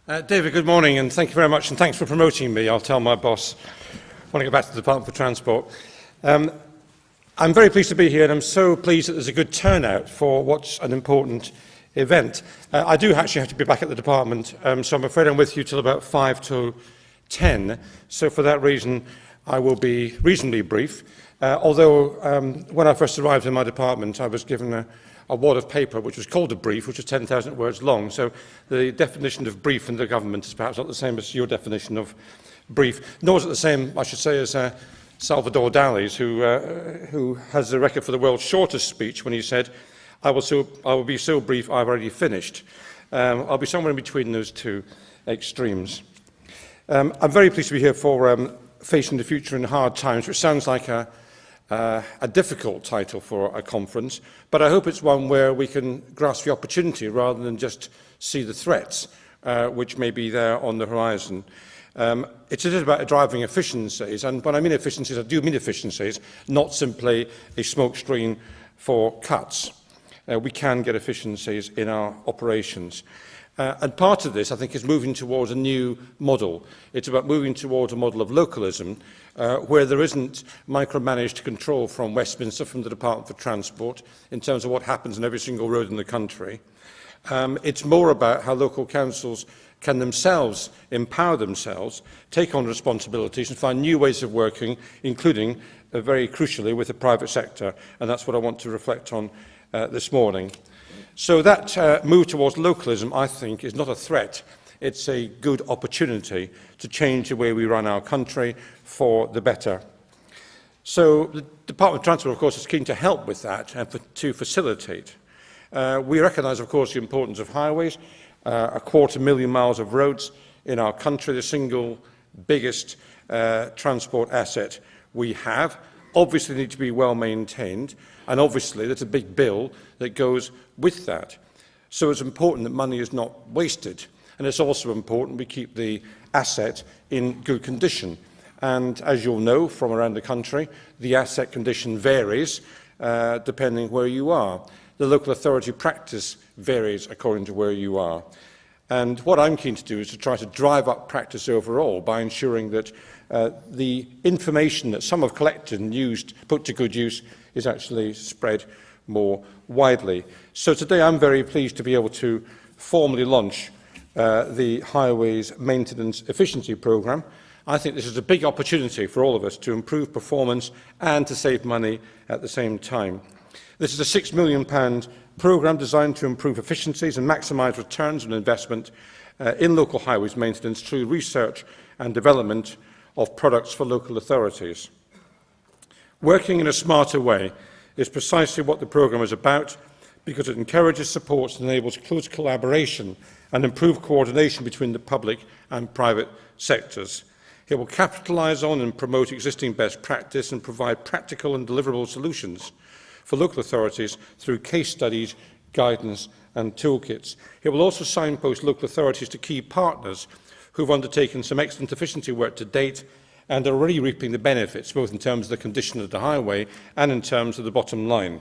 David, good morning, and thank you very much, and thanks for promoting me. I'll tell my boss when I get back to the Department for Transport. I'm very pleased to be here, and I'm so pleased that there's a good turnout for what's an important event. I do actually have to be back at the department, so I'm afraid I'm with you till about 5 to 10. So for that reason, I will be reasonably brief. Although when I first arrived in my department, I was given a wad of paper which was called a brief, which was 10,000 words long. So the definition of brief in the government is perhaps not the same as your definition of brief, nor is it the same, I should say, as Salvador Dali's, who has the record for the world's shortest speech when he said, I will be so brief I've already finished. I'll be somewhere in between those two extremes. I'm very pleased to be here for Facing the Future in Hard Times, which sounds like a difficult title for a conference, but I hope it's one where we can grasp the opportunity rather than just see the threats which may be there on the horizon. It is about driving efficiencies, and when I mean efficiencies, I do mean efficiencies, not simply a smokescreen for cuts. We can get efficiencies in our operations. And part of this, I think, is moving towards a new model. It's about moving towards a model of localism where there isn't micromanaged control from Westminster, from the Department for Transport, in terms of what happens on every single road in the country. It's more about how local councils can themselves empower themselves, take on responsibilities and find new ways of working, including, very crucially, with the private sector. And that's what I want to reflect on this morning. So that move towards localism, I think, is not a threat. It's a good opportunity to change the way we run our country for the better. So the Department of Transport, of course, is keen to help with that and to facilitate. We recognise, of course, the importance of highways, 250,000 miles of roads in our country, the single biggest transport asset we have. Obviously need to be well maintained, and obviously there's a big bill that goes with that. So it's important that money is not wasted, and it's also important we keep the asset in good condition. And as you'll know from around the country, the asset condition varies depending where you are. The local authority practice varies according to where you are. And what I'm keen to do is to try to drive up practice overall by ensuring that the information that some have collected and used, put to good use, is actually spread more widely. So today I'm very pleased to be able to formally launch the Highways Maintenance Efficiency Programme. I think this is a big opportunity for all of us to improve performance and to save money at the same time. This is a £6 million programme designed to improve efficiencies and maximise returns on investment in local highways maintenance through research and development of products for local authorities. Working in a smarter way is precisely what the programme is about, because it encourages, supports and enables close collaboration and improved coordination between the public and private sectors. It will capitalise on and promote existing best practice and provide practical and deliverable solutions for local authorities through case studies, guidance and toolkits. It will also signpost local authorities to key partners who have undertaken some excellent efficiency work to date and are already reaping the benefits, both in terms of the condition of the highway and in terms of the bottom line.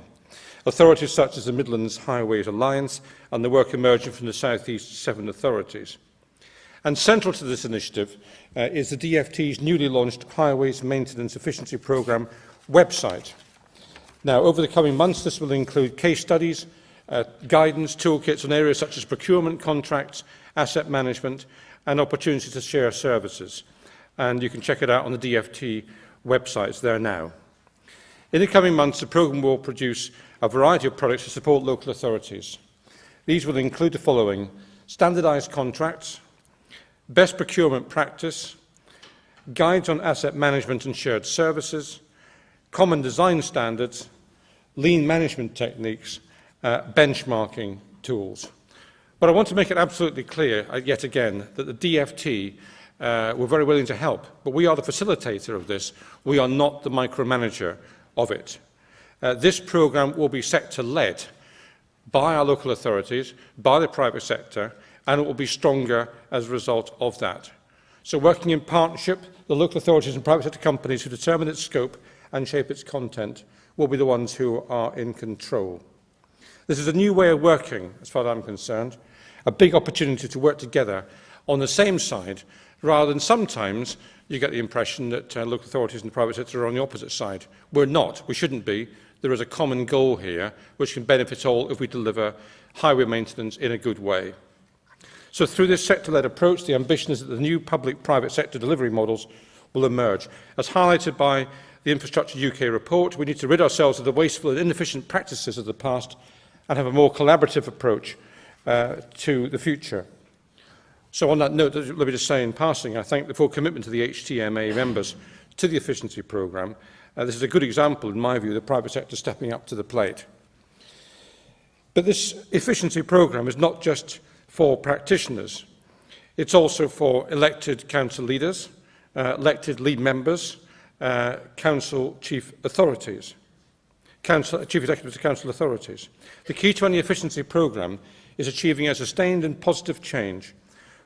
Authorities such as the Midlands Highways Alliance and the work emerging from the South East 7 authorities. And central to this initiative is the DFT's newly launched Highways Maintenance Efficiency Programme website. Now, over the coming months, this will include case studies, guidance, toolkits on areas such as procurement, contracts, asset management, and opportunities to share services. And you can check it out on the DFT websites there now. In the coming months, the programme will produce a variety of products to support local authorities. These will include the following: standardised contracts, best procurement practice, guides on asset management and shared services, common design standards, lean management techniques, benchmarking tools. But I want to make it absolutely clear, yet again, that the DFT were very willing to help, but we are the facilitator of this. We are not the micromanager of it. This programme will be sector-led by our local authorities, by the private sector, and it will be stronger as a result of that. So working in partnership, the local authorities and private sector companies who determine its scope and shape its content will be the ones who are in control. This is a new way of working, as far as I'm concerned, a big opportunity to work together on the same side, rather than sometimes you get the impression that local authorities and the private sector are on the opposite side. We're not. We shouldn't be. There is a common goal here which can benefit all if we deliver highway maintenance in a good way. So through this sector-led approach, the ambition is that the new public-private sector delivery models will emerge. As highlighted by the Infrastructure UK report, we need to rid ourselves of the wasteful and inefficient practices of the past and have a more collaborative approach to the future. So on that note, let me just say in passing, I thank the full commitment of the HTMA members to the efficiency programme. This is a good example, in my view, of the private sector stepping up to the plate. But this efficiency programme is not just for practitioners. It's also for elected council leaders, elected lead members, council chief authorities, chief executives of council authorities. The key to any efficiency programme is achieving a sustained and positive change.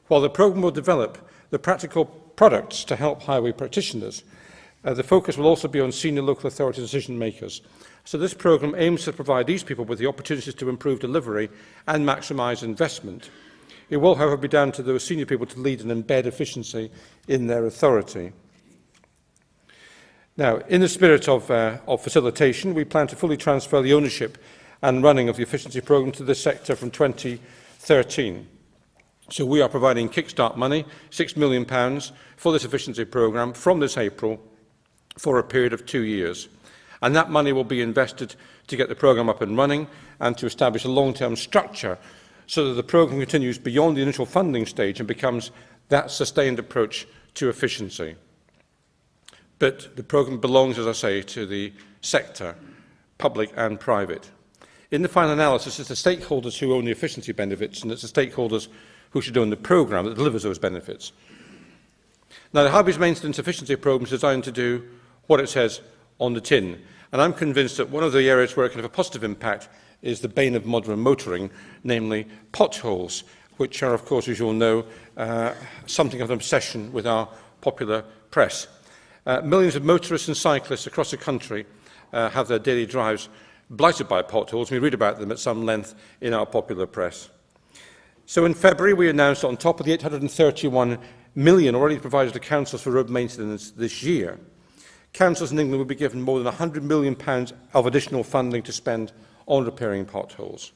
While the programme will develop the practical products to help highway practitioners, the focus will also be on senior local authority decision makers. So this programme aims to provide these people with the opportunities to improve delivery and maximise investment. It will, however, be down to those senior people to lead and embed efficiency in their authority. Now, in the spirit of facilitation, we plan to fully transfer the ownership and running of the efficiency programme to this sector from 2013. So we are providing kickstart money, £6 million, for this efficiency programme from this April for a period of 2 years. And that money will be invested to get the programme up and running and to establish a long-term structure so that the programme continues beyond the initial funding stage and becomes that sustained approach to efficiency. But the programme belongs, as I say, to the sector, public and private. In the final analysis, it's the stakeholders who own the efficiency benefits, and it's the stakeholders who should own the programme that delivers those benefits. Now, the Highways Maintenance Efficiency Programme is designed to do what it says on the tin, and I'm convinced that one of the areas where it can have a positive impact is the bane of modern motoring, namely potholes, which are, of course, as you all know, something of an obsession with our popular press. Millions of motorists and cyclists across the country have their daily drives blighted by potholes. We read about them at some length in our popular press. So in February, we announced on top of the 831 million already provided to councils for road maintenance this year, councils in England will be given more than £100 million of additional funding to spend on repairing potholes.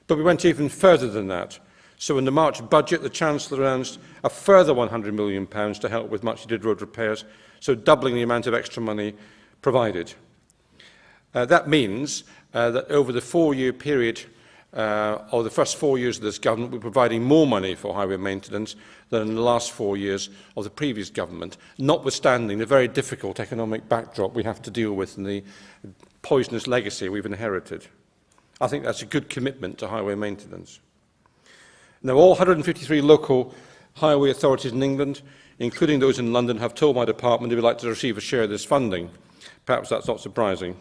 But we went even further than that. So in the March budget, the Chancellor announced a further £100 million to help with much-needed road repairs, so doubling the amount of extra money provided. That means that over the 4-year period, or the first 4 years of this government, we're providing more money for highway maintenance than in the last 4 years of the previous government, notwithstanding the very difficult economic backdrop we have to deal with and the poisonous legacy we've inherited. I think that's a good commitment to highway maintenance. Now, all 153 local highway authorities in England, including those in London, have told my department they would like to receive a share of this funding. Perhaps that's not surprising.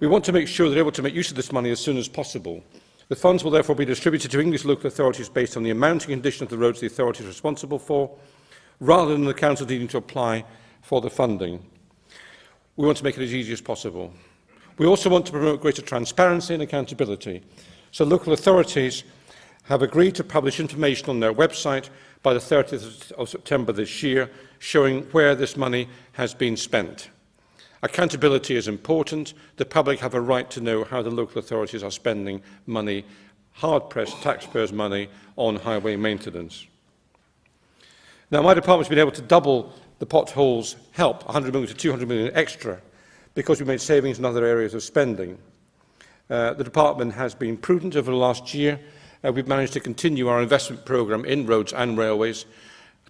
We want to make sure they're able to make use of this money as soon as possible. The funds will therefore be distributed to English local authorities based on the amount and condition of the roads the authority is responsible for, rather than the council needing to apply for the funding. We want to make it as easy as possible. We also want to promote greater transparency and accountability. So local authorities have agreed to publish information on their website by the 30th of September this year, showing where this money has been spent. Accountability is important. The public have a right to know how the local authorities are spending money, hard-pressed taxpayers' money, on highway maintenance. Now, my department's been able to double the potholes help, 100 million to 200 million extra, because we made savings in other areas of spending. The department has been prudent over the last year. We've managed to continue our investment programme in roads and railways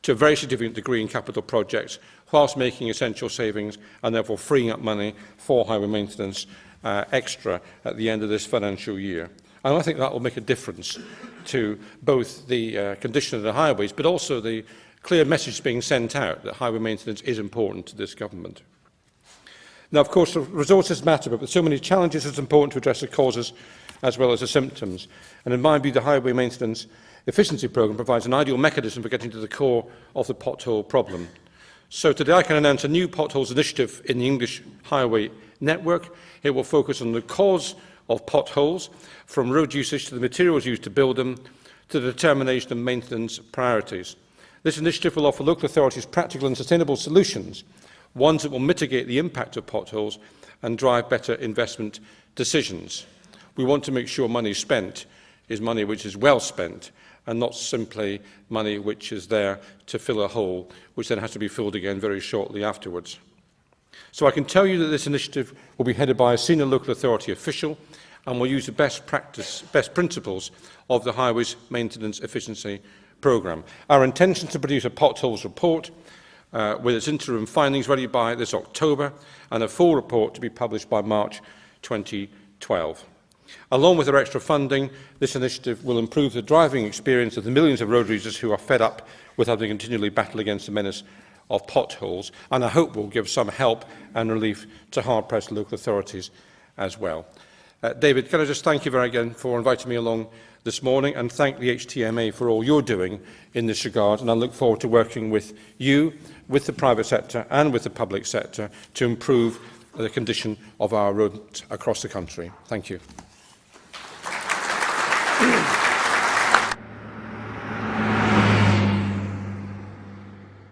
to a very significant degree in capital projects, whilst making essential savings and therefore freeing up money for highway maintenance extra at the end of this financial year. And I think that will make a difference to both the condition of the highways, but also the clear message being sent out that highway maintenance is important to this government. Now, of course, resources matter, but with so many challenges, it's important to address the causes as well as the symptoms. And in my view, the Highway Maintenance Efficiency Programme provides an ideal mechanism for getting to the core of the pothole problem. So today I can announce a new potholes initiative in the English highway network. It will focus on the cause of potholes, from road usage to the materials used to build them, to the determination of maintenance priorities. This initiative will offer local authorities practical and sustainable solutions, ones that will mitigate the impact of potholes and drive better investment decisions. We want to make sure money spent is money which is well spent and not simply money which is there to fill a hole, which then has to be filled again very shortly afterwards. So I can tell you that this initiative will be headed by a senior local authority official and will use the best principles of the Highways Maintenance Efficiency Programme. Our intention is to produce a potholes report with its interim findings ready by this October and a full report to be published by March 2012. Along with our extra funding, this initiative will improve the driving experience of the millions of road users who are fed up with having to continually battle against the menace of potholes, and I hope will give some help and relief to hard-pressed local authorities as well. David, can I just thank you very again for inviting me along this morning and thank the HTMA for all you're doing in this regard, and I look forward to working with you, with the private sector and with the public sector to improve the condition of our roads across the country. Thank you.